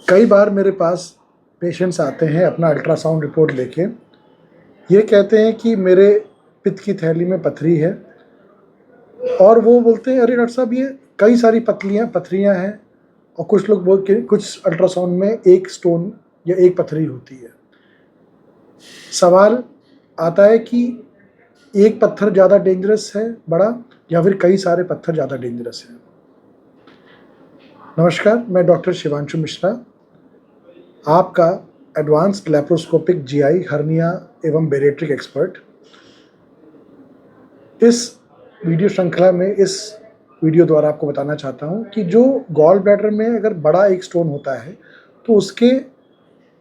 कई बार मेरे पास पेशेंट्स आते हैं अपना अल्ट्रासाउंड रिपोर्ट लेके। ये कहते हैं कि मेरे पित्त की थैली में पथरी है और वो बोलते हैं अरे डॉक्टर साहब ये कई सारी पथरियाँ हैं और कुछ लोग बोल के कुछ अल्ट्रासाउंड में एक स्टोन या एक पथरी होती है। सवाल आता है कि एक पत्थर ज़्यादा डेंजरस है बड़ा या फिर कई सारे पत्थर ज़्यादा डेंजरस है। नमस्कार, मैं डॉक्टर शिवांशु मिश्रा, आपका एडवांस्ड लैप्रोस्कोपिक जीआई हर्निया एवं बेरेट्रिक एक्सपर्ट। इस वीडियो श्रृंखला में इस वीडियो द्वारा आपको बताना चाहता हूं कि जो गॉल ब्लैडर में अगर बड़ा एक स्टोन होता है तो उसके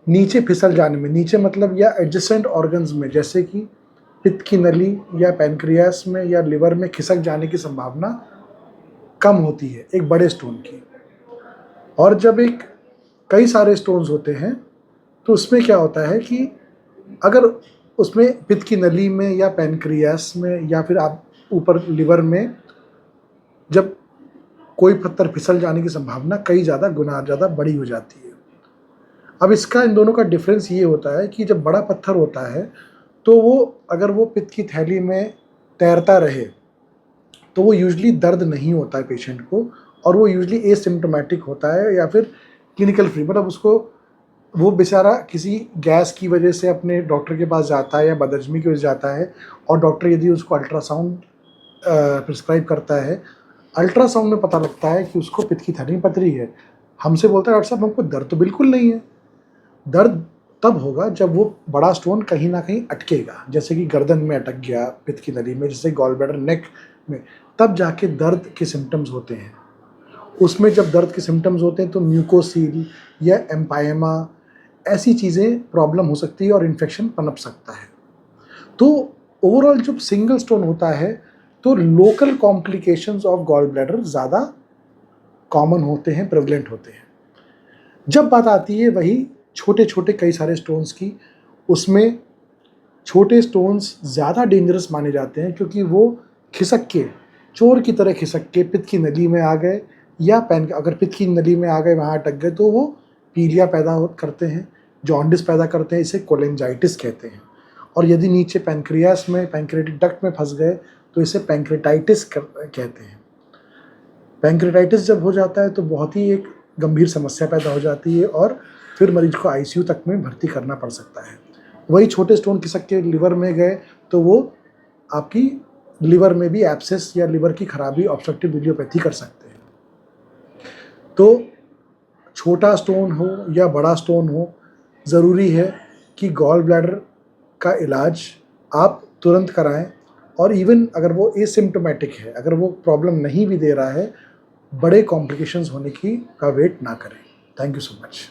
नीचे फिसल जाने में, नीचे मतलब या एडजेसेंट ऑर्गन्स में जैसे कि पित्त की नली या पैनक्रियास में या लिवर में खिसक जाने की संभावना कम होती है एक बड़े स्टोन की। और जब एक कई सारे स्टोन्स होते हैं तो उसमें क्या होता है कि अगर उसमें पित्त की नली में या पैनक्रियास में या फिर आप ऊपर लिवर में जब कोई पत्थर फिसल जाने की संभावना कई गुना ज़्यादा बड़ी हो जाती है। अब इसका इन दोनों का डिफरेंस ये होता है कि जब बड़ा पत्थर होता है तो वो अगर वो पित्त की थैली में तैरता रहे तो वो यूजुअली दर्द नहीं होता है पेशेंट को, और वो यूजुअली एसिम्प्टोमेटिक होता है या फिर क्लिनिकल फ्री, मतलब उसको वो बेचारा किसी गैस की वजह से अपने डॉक्टर के पास जाता है या बदहज़मी की वजह से जाता है और डॉक्टर यदि उसको अल्ट्रासाउंड प्रिस्क्राइब करता है, अल्ट्रासाउंड में पता लगता है कि उसको पित्त की थैली में पथरी है। हमसे बोलता है डॉक्टर साहब हमको दर्द तो बिल्कुल नहीं है। दर्द तब होगा जब वो बड़ा स्टोन कहीं ना कहीं अटकेगा, जैसे कि गर्दन में अटक गया पित्त की नली में, जैसे गॉल ब्लैडर नेक में, तब जाके दर्द के सिम्टम्स होते हैं। उसमें जब दर्द के सिम्टम्स होते हैं तो म्यूकोसील या एम्पायमा ऐसी चीज़ें प्रॉब्लम हो सकती है और इन्फेक्शन पनप सकता है। तो ओवरऑल जब सिंगल स्टोन होता है तो local complications of gall bladder ज़्यादा कॉमन होते हैं, प्रेवलेंट होते हैं। जब बात आती है वही छोटे छोटे कई सारे स्टोन्स की, उसमें छोटे स्टोन्स ज़्यादा डेंजरस माने जाते हैं क्योंकि वो खिसक के, चोर की तरह खिसक के पित्त की नली में आ गए या अगर पित्त की नली में आ गए वहाँ अटक गए तो वो पीलिया पैदा करते हैं, जॉन्डिस पैदा करते हैं, इसे कोलेंजाइटिस कहते हैं। और यदि नीचे पैनक्रियास में, पैनक्रियाटिक डक्ट में फंस गए तो इसे पैंक्रेटाइटिस कहते हैं। पैंक्रेटाइटिस जब हो जाता है तो बहुत ही एक गंभीर समस्या पैदा हो जाती है और फिर मरीज को आईसीयू तक में भर्ती करना पड़ सकता है। वही छोटे स्टोन खिसक के लिवर में गए तो वो आपकी लिवर में भी एब्सेस या लिवर की खराबी, ऑब्स्ट्रक्टिव बिलियोपैथी कर सकते हैं। तो छोटा स्टोन हो या बड़ा स्टोन हो, ज़रूरी है कि गॉल ब्लैडर का इलाज आप तुरंत कराएं, और इवन अगर वो एसिम्प्टोमेटिक है, अगर वो प्रॉब्लम नहीं भी दे रहा है, बड़े कॉम्प्लिकेशंस होने की का वेट ना करें। Thank you so much.